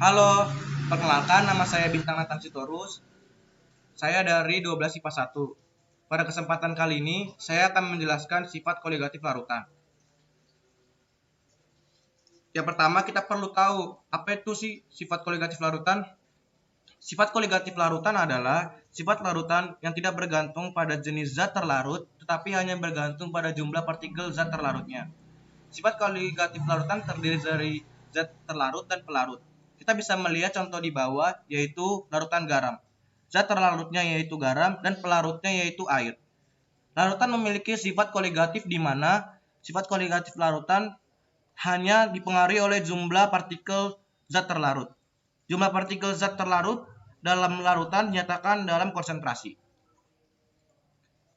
Halo, perkenalkan nama saya Bintang Nathan Sitorus. Saya dari 12 IPA 1. Pada kesempatan kali ini, saya akan menjelaskan sifat koligatif larutan. Yang pertama, kita perlu tahu apa itu sih sifat koligatif larutan. Sifat koligatif larutan adalah sifat larutan yang tidak bergantung pada jenis zat terlarut, tetapi hanya bergantung pada jumlah partikel zat terlarutnya. Sifat koligatif larutan terdiri dari zat terlarut dan pelarut. Kita bisa melihat contoh di bawah, yaitu larutan garam. Zat terlarutnya yaitu garam dan pelarutnya yaitu air. Larutan memiliki sifat koligatif di mana sifat koligatif larutan hanya dipengaruhi oleh jumlah partikel zat terlarut. Jumlah partikel zat terlarut dalam larutan dinyatakan dalam konsentrasi.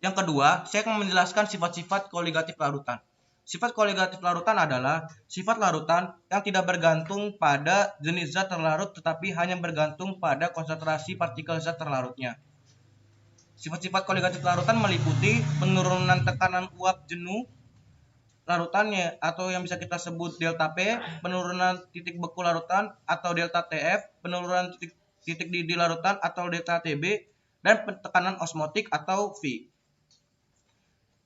Yang kedua, saya akan menjelaskan sifat-sifat koligatif larutan. Sifat koligatif larutan adalah sifat larutan yang tidak bergantung pada jenis zat terlarut tetapi hanya bergantung pada konsentrasi partikel zat terlarutnya. Sifat-sifat koligatif larutan meliputi penurunan tekanan uap jenuh larutannya atau yang bisa kita sebut delta P, penurunan titik beku larutan atau delta TF, penurunan titik didih larutan atau delta TB, dan tekanan osmotik atau V.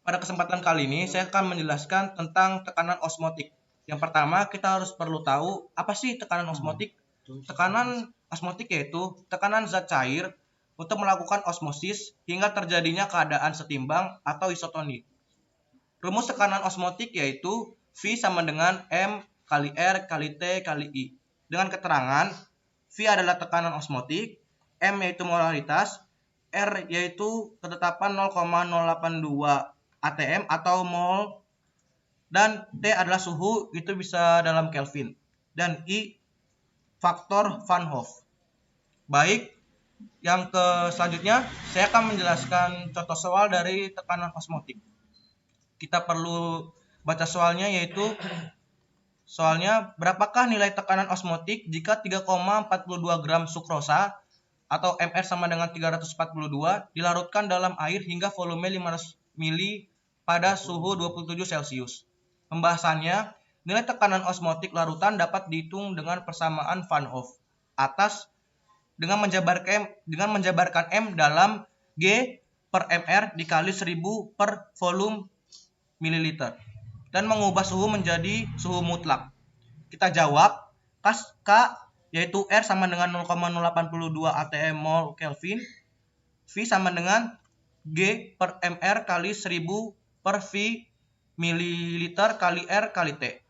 Pada kesempatan kali ini, saya akan menjelaskan tentang tekanan osmotik. Yang pertama, kita harus perlu tahu apa sih tekanan osmotik. Tekanan osmotik yaitu tekanan zat cair untuk melakukan osmosis hingga terjadinya keadaan setimbang atau isotonik. Rumus tekanan osmotik yaitu V sama dengan M kali R kali T kali I. Dengan keterangan, V adalah tekanan osmotik, M yaitu molaritas, R yaitu ketetapan 0,082 atm atau mol, dan T adalah suhu, itu bisa dalam Kelvin, dan I faktor Van Hoff. Baik, yang selanjutnya saya akan menjelaskan contoh soal dari tekanan osmotik. Kita perlu baca soalnya, yaitu soalnya berapakah nilai tekanan osmotik jika 3,42 gram sukrosa atau Mr sama dengan 342 dilarutkan dalam air hingga volume 500 ml pada suhu 27 Celcius. Pembahasannya, nilai tekanan osmotik larutan dapat dihitung dengan persamaan Van Hoff atas dengan menjabarkan M dalam G per Mr dikali 1000 per volume mililiter dan mengubah suhu menjadi suhu mutlak. Kita jawab, K yaitu R sama dengan 0,082 atm mol Kelvin, V sama dengan G per Mr kali 1000 per V mililiter kali R kali T,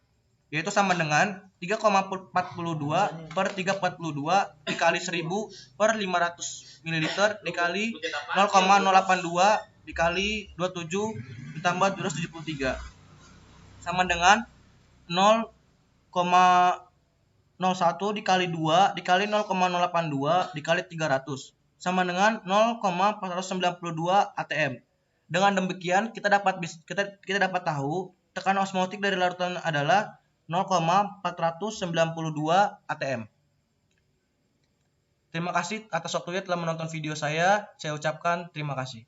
yaitu sama dengan 3,42 per 342 dikali 1000 per 500 mililiter dikali 0,082 dikali 27 ditambah 273 sama dengan 0,01 dikali 2 dikali 0,082 dikali 300 sama dengan 0,492 atm. Dengan demikian kita dapat tahu tekanan osmotik dari larutan adalah 0,492 atm. Terima kasih atas waktunya telah menonton video saya. Saya ucapkan terima kasih.